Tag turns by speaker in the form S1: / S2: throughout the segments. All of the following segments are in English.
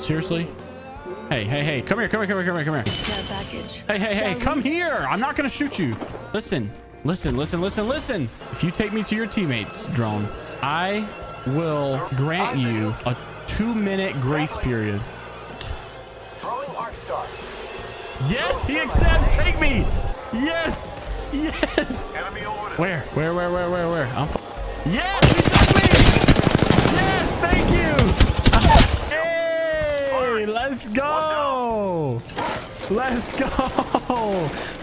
S1: Seriously? Hey, come here. Hey, come here. I'm not gonna shoot you. Listen. If you take me to your teammates, drone, I will grant you a 2-minute grace period. Yes, he accepts. Take me. Yes. Where? I'm yes, he took me. Yes, thank you. Hey, let's go.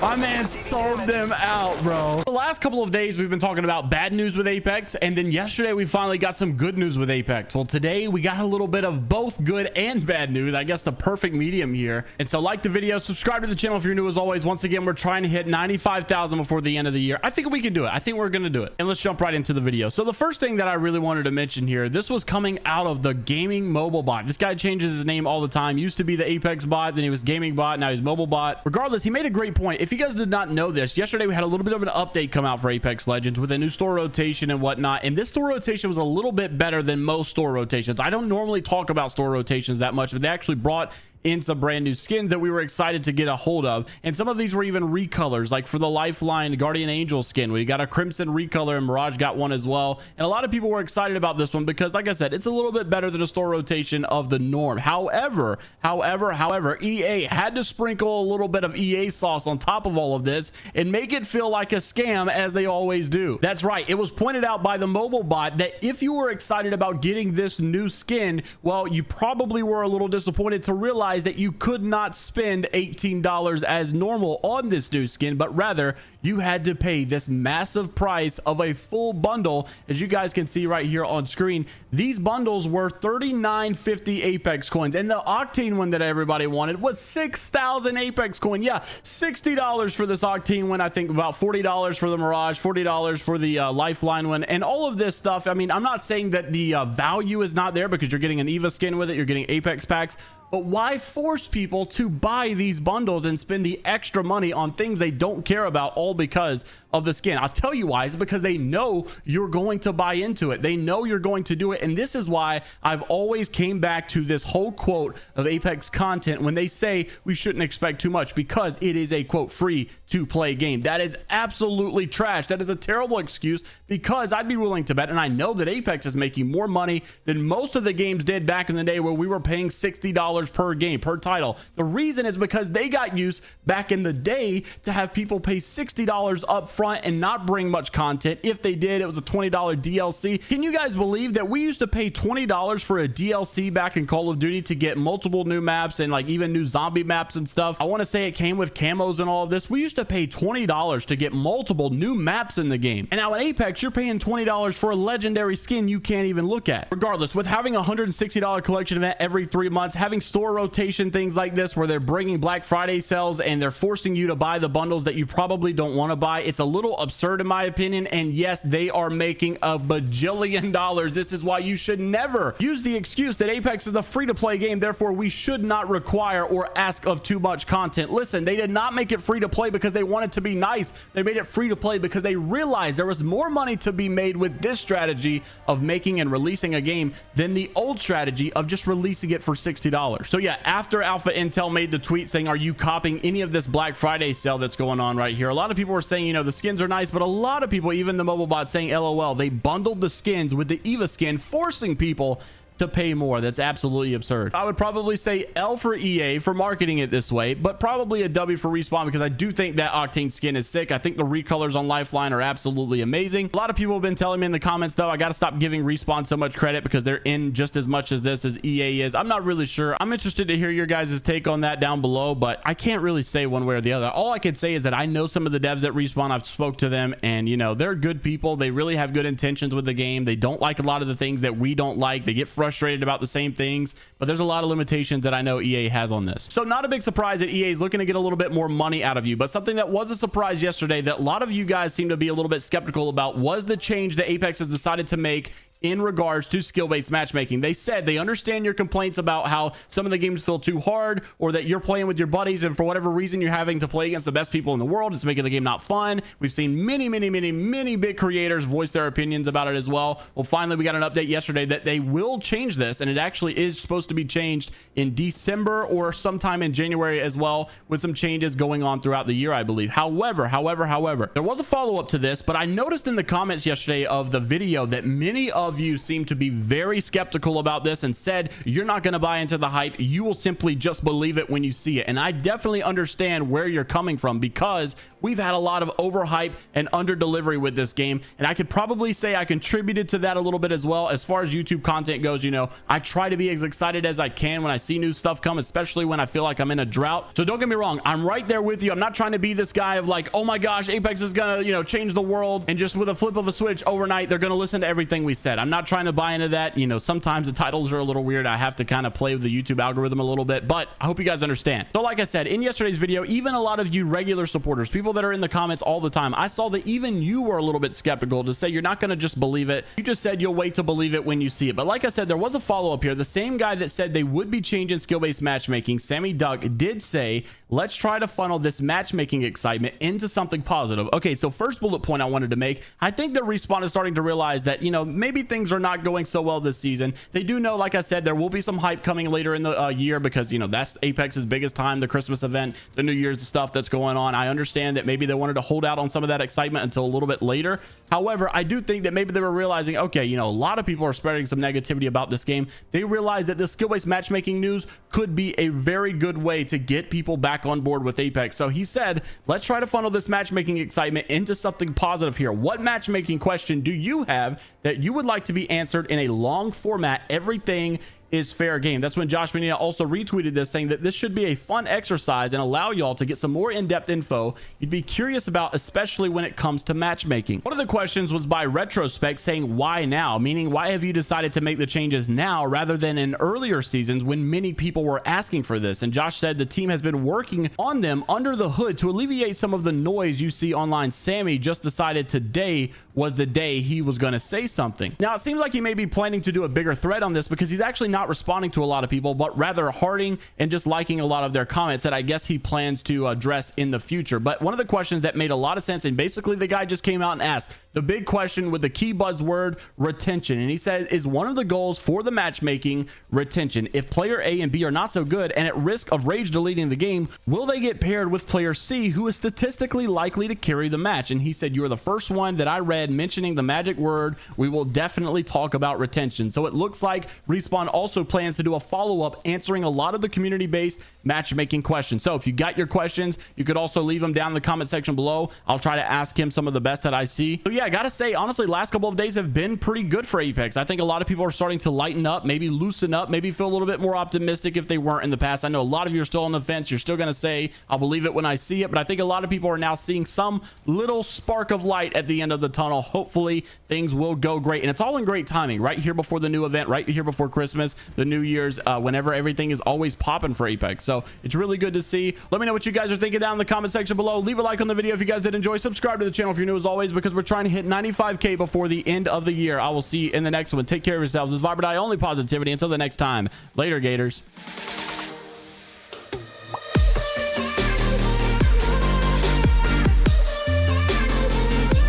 S1: My man sold them out, bro. The last couple of days we've been talking about bad news with Apex, and then yesterday we finally got some good news with Apex. Well, today we got a little bit of both good and bad news. I guess the perfect medium here. And so like the video, subscribe to the channel if you're new. As always, once again, we're trying to hit 95,000 before the end of the year. I think we can do it. I think we're gonna do it. And let's jump right into the video. So the first thing that I really wanted to mention here, this was coming out of the gaming mobile bot. This guy changes his name all the time. Used to be the Apex bot, then he was gaming bot, now he's mobile bot. Regardless, he made a great point. If you guys did not know this, yesterday we had a little bit of an update come out for Apex Legends with a new store rotation and whatnot, and this store rotation was a little bit better than most store rotations. I don't normally talk about store rotations that much, but they actually brought in some brand new skins that we were excited to get a hold of, and some of these were even recolors, like for the Lifeline Guardian Angel skin. We got a crimson recolor, and Mirage got one as well, and a lot of people were excited about this one because, like I said, it's a little bit better than a store rotation of the norm. However, EA had to sprinkle a little bit of EA sauce on top of all of this and make it feel like a scam, as they always do. That's right, it was pointed out by the mobile bot that if you were excited about getting this new skin, well, you probably were a little disappointed to realize that you could not spend $18 as normal on this new skin, but rather you had to pay this massive price of a full bundle. As you guys can see right here on screen, these bundles were 39.50 Apex coins, and the Octane one that everybody wanted was 6,000 Apex coin. Yeah, $60 for this Octane one. I think about $40 for the Mirage, $40 for the Lifeline one, and all of this stuff. I mean, I'm not saying that the value is not there because you're getting an EVA skin with it, you're getting Apex packs, but why force people to buy these bundles and spend the extra money on things they don't care about, all because of the skin? I'll tell you why. It's because they know you're going to buy into it. They know you're going to do it. And this is why I've always came back to this whole quote of Apex content when they say we shouldn't expect too much, because it is a quote free to play game. That is absolutely trash. That is a terrible excuse, because I'd be willing to bet, and I know that Apex is making more money than most of the games did back in the day where we were paying $60 per game, per title. The reason is because they got used back in the day to have people pay $60 up front and not bring much content. If they did, it was a $20 DLC. Can you guys believe that we used to pay $20 for a DLC back in Call of Duty to get multiple new maps and like even new zombie maps and stuff? I want to say it came with camos and all of this. We used to pay $20 to get multiple new maps in the game. And now in Apex, you're paying $20 for a legendary skin you can't even look at. Regardless, with having a $160 collection event every 3 months, having store rotation things like this where they're bringing Black Friday sales and they're forcing you to buy the bundles that you probably don't want to buy, it's a little absurd in my opinion. And yes, they are making a bajillion dollars. This is why you should never use the excuse that Apex is a free-to-play game, therefore we should not require or ask of too much content. Listen, they did not make it free to play because they wanted to be nice. They made it free to play because they realized there was more money to be made with this strategy of making and releasing a game than the old strategy of just releasing it for $60. So yeah, after Alpha Intel made the tweet saying, are you copying any of this Black Friday sale that's going on right here, a lot of people were saying, you know, the skins are nice, but a lot of people, even the mobile bot, saying LOL, they bundled the skins with the EVA skin, forcing people to pay more. That's absolutely absurd. I would probably say L for EA for marketing it this way, but probably a W for Respawn, because I do think that Octane skin is sick. I think the recolors on Lifeline are absolutely amazing. A lot of people have been telling me in the comments though, I got to stop giving Respawn so much credit because they're in just as much as this as EA is. I'm not really sure. I'm interested to hear your guys' take on that down below, but I can't really say one way or the other. All I can say is that I know some of the devs at Respawn. I've spoke to them, and you know, they're good people. They really have good intentions with the game. They don't like a lot of the things that we don't like. They get frustrated about the same things, but there's a lot of limitations that I know EA has on this. So not a big surprise that EA is looking to get a little bit more money out of you, but something that was a surprise yesterday that a lot of you guys seem to be a little bit skeptical about was the change that Apex has decided to make in regards to skill-based matchmaking. They said they understand your complaints about how some of the games feel too hard, or that you're playing with your buddies and for whatever reason you're having to play against the best people in the world. It's making the game not fun. We've seen many big creators voice their opinions about it as well. Well, finally we got an update yesterday that they will change this, and it actually is supposed to be changed in December or sometime in January as well, with some changes going on throughout the year, I believe. However, there was a follow-up to this, but I noticed in the comments yesterday of the video that many of you seem to be very skeptical about this and said you're not going to buy into the hype. You will simply just believe it when you see it. And I definitely understand where you're coming from, because we've had a lot of overhype and under delivery with this game, and I could probably say I contributed to that a little bit as well. As far as YouTube content goes, you know, I try to be as excited as I can when I see new stuff come, especially when I feel like I'm in a drought. So don't get me wrong, I'm right there with you. I'm not trying to be this guy of like, oh my gosh, Apex is gonna, you know, change the world, and just with a flip of a switch overnight they're gonna listen to everything we said. I'm not trying to buy into that. You know, sometimes the titles are a little weird. I have to kind of play with the YouTube algorithm a little bit, but I hope you guys understand. So like I said in yesterday's video, even a lot of you regular supporters, people that are in the comments all the time, I saw that even you were a little bit skeptical to say you're not going to just believe it. You just said you'll wait to believe it when you see it. But like I said, there was a follow-up here. The same guy that said they would be changing skill-based matchmaking, Sammy Duck, did say, let's try to funnel this matchmaking excitement into something positive. Okay, so first bullet point I wanted to make, I think that Respawn is starting to realize that, you know, maybe things are not going so well this season. They do know, like I said, there will be some hype coming later in the year, because, you know, that's Apex's biggest time, the Christmas event, the New Year's stuff that's going on. I understand that maybe they wanted to hold out on some of that excitement until a little bit later. However, I do think that maybe they were realizing, okay, you know, a lot of people are spreading some negativity about this game. They realized that this skill-based matchmaking news could be a very good way to get people back on board with Apex. So he said, let's try to funnel this matchmaking excitement into something positive here. What matchmaking question do you have that you would like to be answered in a long format? Everything is fair game. That's when Josh Medina also retweeted this, saying that this should be a fun exercise and allow y'all to get some more in-depth info you'd be curious about, especially when it comes to matchmaking. One of the questions was by Retrospect, saying why now, meaning why have you decided to make the changes now rather than in earlier seasons when many people were asking for this? And Josh said the team has been working on them under the hood to alleviate some of the noise you see online. Sammy just decided today was the day he was going to say something. Now it seems like he may be planning to do a bigger thread on this, because he's actually not responding to a lot of people, but rather hearting and just liking a lot of their comments that I guess he plans to address in the future. But one of the questions that made a lot of sense, and basically the guy just came out and asked the big question with the key buzzword, retention. And he said, is one of the goals for the matchmaking retention? If player A and B are not so good and at risk of rage deleting the game, will they get paired with player C, who is statistically likely to carry the match? And he said, you are the first one that I read mentioning the magic word. We will definitely talk about retention. So it looks like Respawn also plans to do a follow-up answering a lot of the community-based matchmaking questions. So if you got your questions, you could also leave them down in the comment section below. I'll try to ask him some of the best that I see. So yeah, I gotta say, honestly, last couple of days have been pretty good for Apex. I think a lot of people are starting to lighten up, maybe loosen up, maybe feel a little bit more optimistic if they weren't in the past. I know a lot of you are still on the fence. You're still gonna say, I'll believe it when I see it, but I think a lot of people are now seeing some little spark of light at the end of the tunnel. Hopefully things will go great, and it's all in great timing right here before the new event, right here before Christmas, the New Year's, whenever everything is always popping for Apex. So it's really good to see. Let me know what you guys are thinking down in the comment section below. Leave a like on the video if you guys did enjoy. Subscribe to the channel if you're new as always, because we're trying to hit 95K before the end of the year. I will see you in the next one. Take care of yourselves. This is Viber Die, only positivity. Until the next time, later, Gators.